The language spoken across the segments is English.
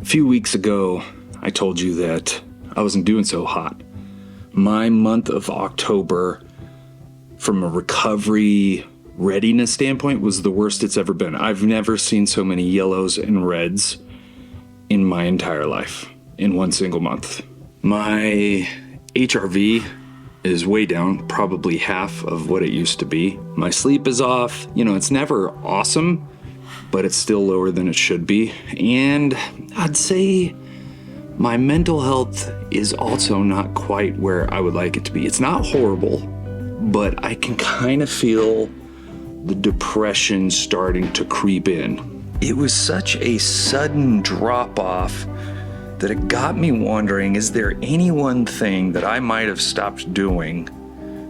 A few weeks ago, I told you that I wasn't doing so hot. My month of October, from a recovery readiness standpoint, was the worst it's ever been. I've never seen so many yellows and reds in my entire life in one single month. My HRV is way down, probably half of what it used to be. My sleep is off. You know, it's never awesome, but it's still lower than it should be. And I'd say my mental health is also not quite where I would like it to be. It's not horrible, but I can kind of feel the depression starting to creep in. It was such a sudden drop off that it got me wondering, is there any one thing that I might have stopped doing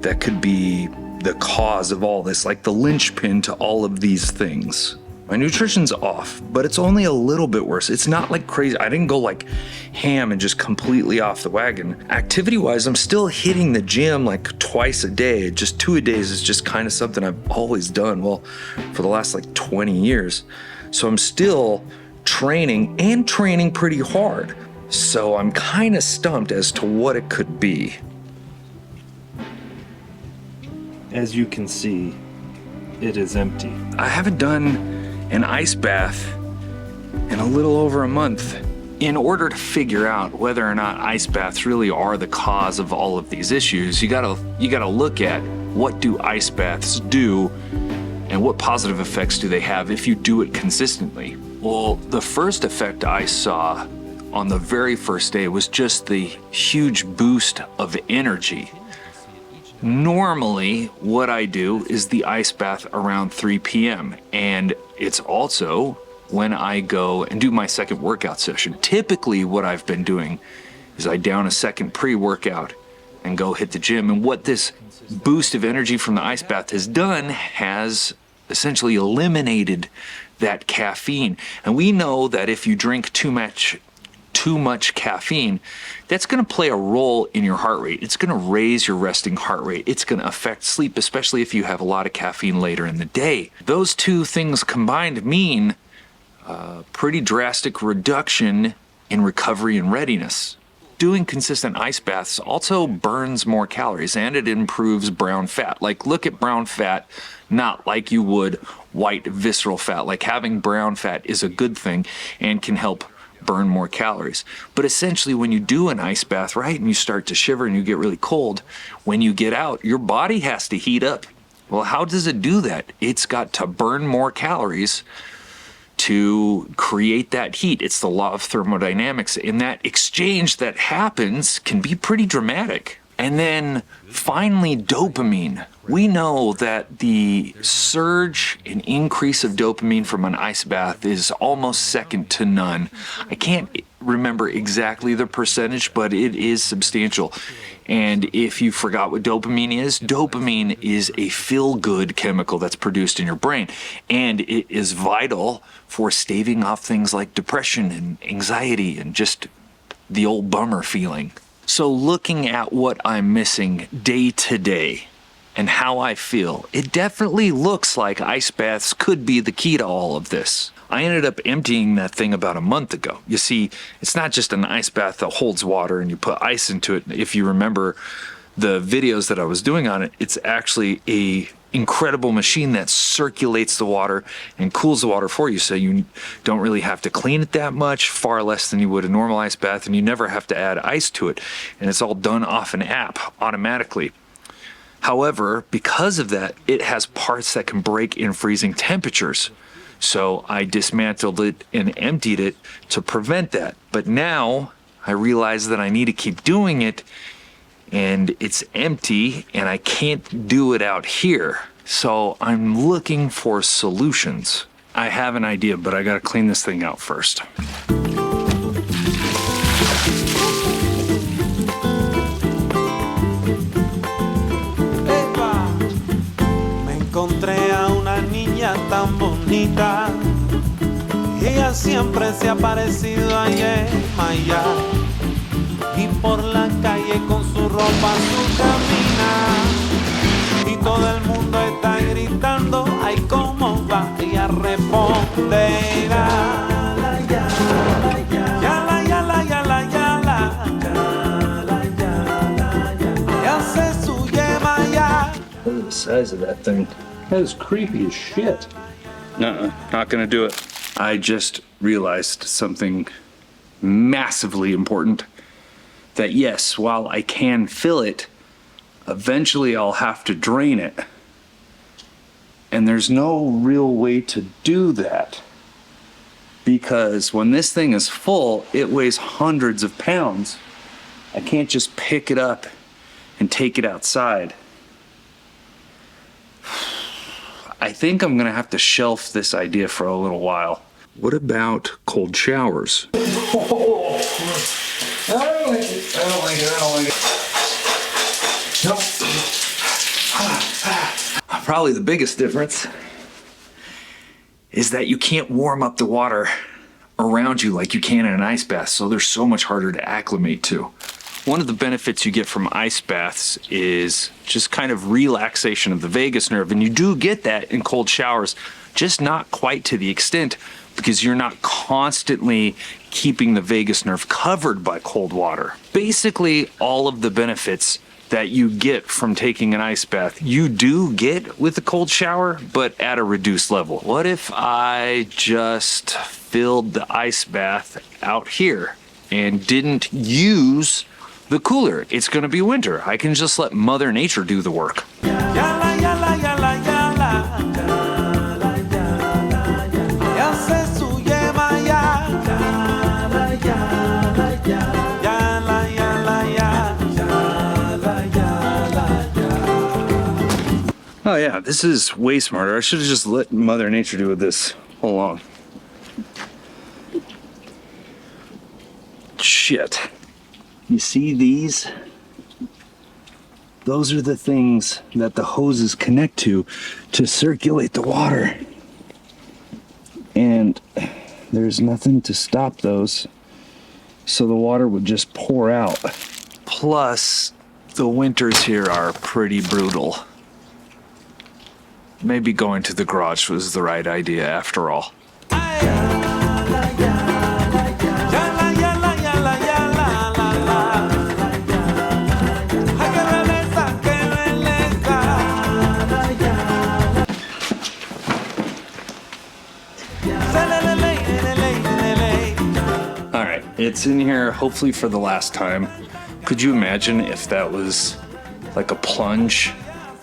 that could be the cause of all this, like the linchpin to all of these things? My nutrition's off, but it's only a little bit worse. It's not like crazy. I didn't go like ham and just completely off the wagon. Activity-wise, I'm still hitting the gym like twice a day. Just 2 a days is just kind of something I've always done, well, for the last like 20 years. So I'm still training and training pretty hard. So I'm kind of stumped as to what it could be. As you can see, it is empty. I haven't done an ice bath in a little over a month. In order to figure out whether or not ice baths really are the cause of all of these issues, you gotta look at what do ice baths do and what positive effects do they have if you do it consistently. Well, the first effect I saw on the very first day was just the huge boost of energy. Normally, what I do is the ice bath around 3 p.m. and it's also when I go and do my second workout session. Typically, what I've been doing is I down a second pre-workout and go hit the gym. And what this boost of energy from the ice bath has done has essentially eliminated that caffeine. And we know that if you drink too much caffeine, that's going to play a role in your heart rate. It's going to raise your resting heart rate. It's going to affect sleep, especially if you have a lot of caffeine later in the day. Those two things combined mean a pretty drastic reduction in recovery and readiness. Doing consistent ice baths also burns more calories and it improves brown fat. Like, look at brown fat, not like you would white visceral fat. Like, having brown fat is a good thing and can help burn more calories. But essentially, when you do an ice bath, right, and you start to shiver and you get really cold, when you get out, your body has to heat up. Well, how does it do that? It's got to burn more calories to create that heat. It's the law of thermodynamics, and that exchange that happens can be pretty dramatic. And then finally, dopamine. We know that the surge and increase of dopamine from an ice bath is almost second to none. I can't remember exactly the percentage, but it is substantial. And if you forgot what dopamine is a feel-good chemical that's produced in your brain. And it is vital for staving off things like depression and anxiety and just the old bummer feeling. So looking at what I'm missing day to day and how I feel, it definitely looks like ice baths could be the key to all of this. I ended up emptying that thing about a month ago. You see, it's not just an ice bath that holds water and you put ice into it. If you remember the videos that I was doing on it, it's actually a incredible machine that circulates the water and cools the water for you, so you don't really have to clean it that much, far less than you would a normal ice bath, and you never have to add ice to it, and it's all done off an app automatically. However, because of that, it has parts that can break in freezing temperatures, so I dismantled it and emptied it to prevent that. But now I realize that I need to keep doing it, and it's empty and I can't do it out here. So I'm looking for solutions. I have an idea, but I gotta clean this thing out first. Eva, me encontré a una niña tan bonita. Ella siempre se ha parecido a Yemaya. Y por la calle con su ropa su camina y todo el mundo está gritando ay cómo va ella responderá size of that thing. That is creepy as shit. Nuh-uh, not gonna do it. I just realized something massively important. That yes, while I can fill it, eventually I'll have to drain it. And there's no real way to do that. Because when this thing is full, it weighs hundreds of pounds. I can't just pick it up and take it outside. I think I'm gonna have to shelf this idea for a little while. What about cold showers? I don't like it. Nope. Probably the biggest difference is that you can't warm up the water around you like you can in an ice bath, so they're so much harder to acclimate to. One of the benefits you get from ice baths is just kind of relaxation of the vagus nerve, and you do get that in cold showers, just not quite to the extent because you're not constantly keeping the vagus nerve covered by cold water. Basically, all of the benefits that you get from taking an ice bath, you do get with a cold shower, but at a reduced level. What if I just filled the ice bath out here and didn't use the cooler? It's gonna be winter. I can just let Mother Nature do the work. Yala, yala, yala, yala. Ya se suye maya. Yala, yala, yala. Yala, yala, yala. Oh yeah, this is way smarter. I should have just let Mother Nature do this all along. Shit. You see these? Those are the things that the hoses connect to circulate the water. And there's nothing to stop those, so the water would just pour out. Plus, the winters here are pretty brutal. Maybe going to the garage was the right idea after all. Alright, it's in here hopefully for the last time. Could you imagine if that was like a plunge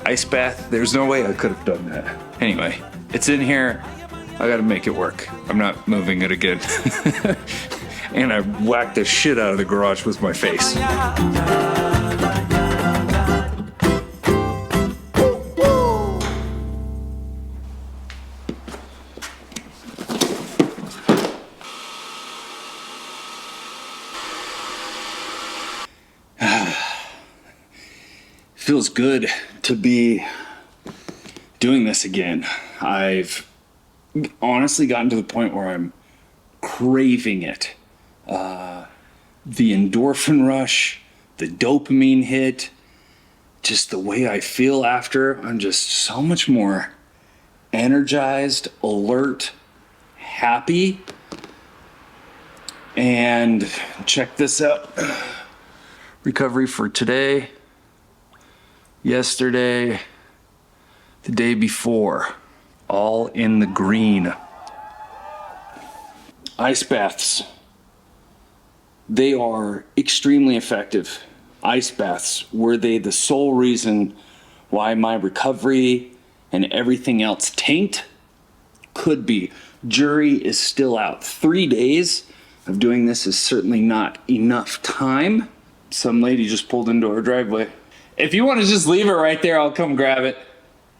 ice bath? There's no way I could have done that. Anyway, it's in here. I gotta make it work. I'm not moving it again. And I whacked the shit out of the garage with my face. Feels good to be doing this again. I've honestly gotten to the point where I'm craving it. The endorphin rush, the dopamine hit, just the way I feel after, I'm just so much more energized, alert, happy. And check this out. Recovery for today, yesterday, the day before, all in the green. Ice baths. They are extremely effective. Ice baths, were they the sole reason why my recovery and everything else tanked? Could be. Jury is still out. 3 days of doing this is certainly not enough time. Some lady just pulled into our driveway. If you want to just leave it right there, I'll come grab it.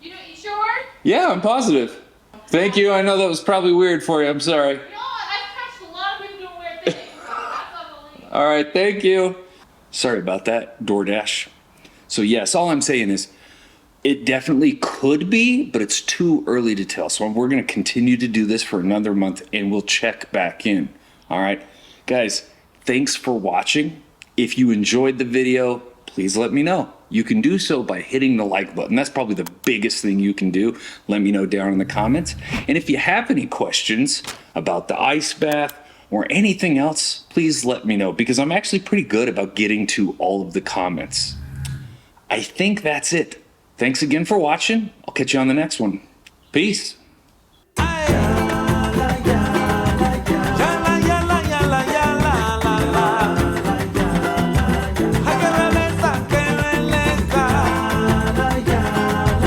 You sure? Yeah, I'm positive. Thank you. I know that was probably weird for you. I'm sorry. You know what? I've catched a lot of people doing weird things. That's unbelievable. All right, thank you. Sorry about that, DoorDash. So yes, all I'm saying is it definitely could be, but it's too early to tell. So we're going to continue to do this for another month and we'll check back in. All right, guys, thanks for watching. If you enjoyed the video, please let me know. You can do so by hitting the like button. That's probably the biggest thing you can do. Let me know down in the comments. And if you have any questions about the ice bath or anything else, please let me know because I'm actually pretty good about getting to all of the comments. I think that's it. thanks again for watching. I'll catch you on the next one. Peace.